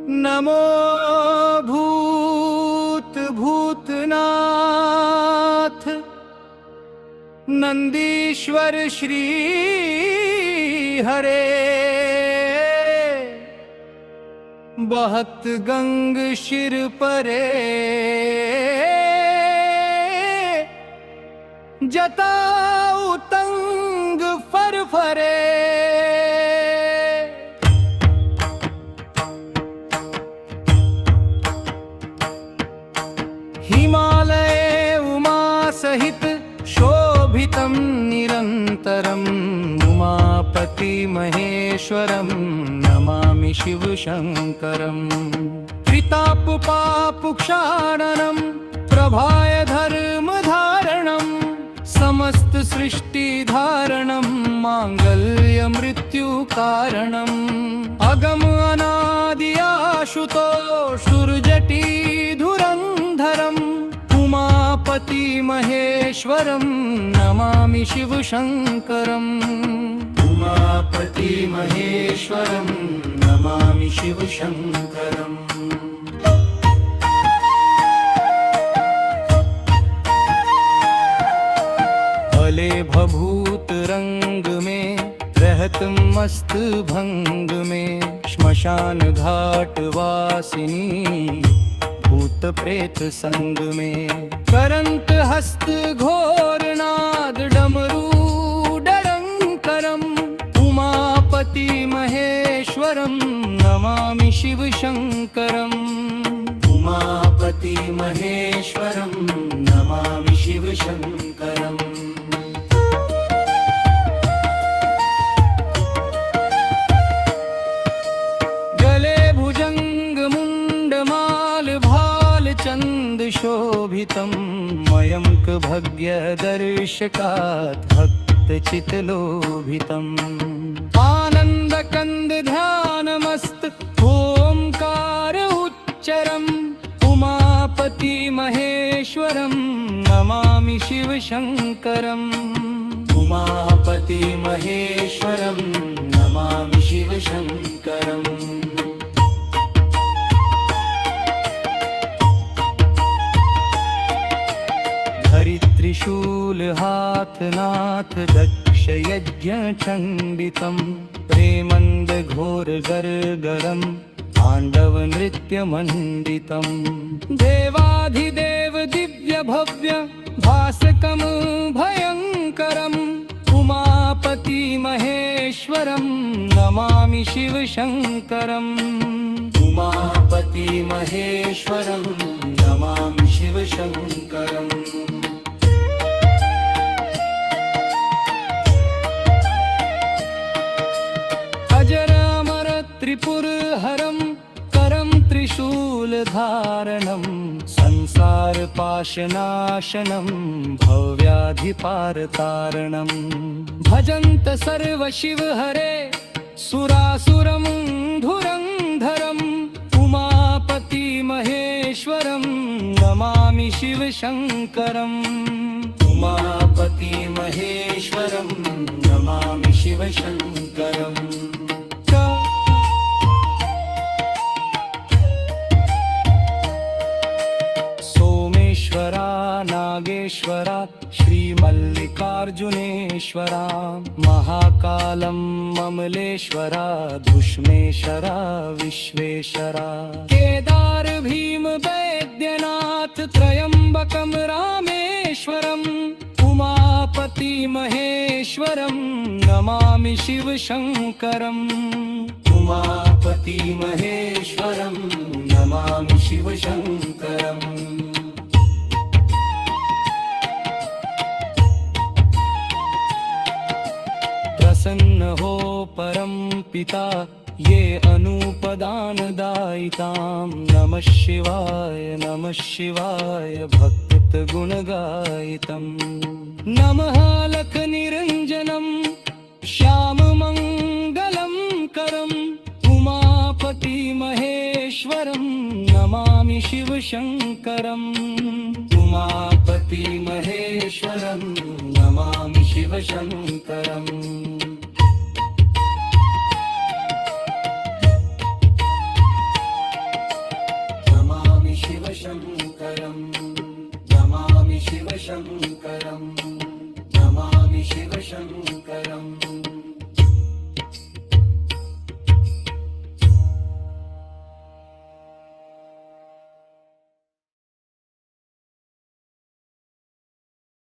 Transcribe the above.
नमो भूत भूतनाथ नंदीश्वर श्री हरे। बहत गंग शिर परे जताऊ तंग फरफरे। हिमालये उमा सहित शोभितं निरन्तरम् उमापति महेश्वरं नमामि शिवशङ्करम्। त्रितापपापुक्षाणनं प्रभाय धर्मधारणं समस्त सृष्टिधारणं माङ्गल्यमृत्युकारणम्। अगम अनादि आशुतोषुर्जटी धुरन्धरम् उमापति महेश्वरं नमामि शिवशङ्करम्। उमापति महेश्वरं नमामि शिवशङ्करम्। भले भभूत रंग में रहत मस्त भंग में श्मशान घाट वासिनी भूत प्रेत संग में। करंत हस्त घोर नाद डमरू डरंकरम उमापति महेश्वरम नमामि शिवशङ्करम्। उमापति महेश्वरं नमामि शिवशङ्करम्। गले भुजंग मुंडमाल भाल चंद शोभितं मयंक भग्य दर्शकात् भक्त चितलोभितम्। आनंद कंद ध्यानमस्त ओंकार उच्चरम् उमापति महेश्वरं नमामि शिवशङ्करम्। उमापति महेश्वरं नमामि शिवशङ्करम्। त्रिशूल हाथ नाथ दक्ष यज्ञ चंडितम प्रेमंद घोर गरगरम पांडव नृत्य मंडितम। देवाधिदेव दिव्य भव्य भासकम भयंकरम उमापति महेश्वरं नमामि शिवशङ्करम्। उमापति महेश्वरं नमामि शिवशङ्करम्। अजरामर त्रिपुरहरं करं त्रिशूलधारणं संसार पाशनाशनं भव्याधिपारतारणं। भजन्त सर्व शिव हरे सुरासुरं धुरन्धरं उमापति महेश्वरं नमामि शिवशङ्करम्। उमापति महेश्वरं नमामि शिवशङ्करम्। सोमेश्वरा नागेश्वरा श्रीमल्लिकार्जुनेश्वरा महाकालं ममलेश्वरा धुष्मेश्वरा विश्वेश्वरा। केदार भीम वैद्यनाथ त्रयंबकं रामेश्वरम् उमापति महेश्वरं नमामि शिवशङ्करम्। उमापति महेश्वरं नमामि शिवशङ्करम्। प्रसन्न हो परम पिता ये अनूपदान दायितां नमः शिवाय भक्त गुण गायितं। नमः अलख निरंजनम श्याम मंगलम करम उमापति महेश्वरं नमामि शिवशङ्करम्। उमापति महेश्वरं नमामि शिवशङ्करम्। शिवशङ्करम् नमामि शिवशङ्करम् नमामि शिवशङ्करम्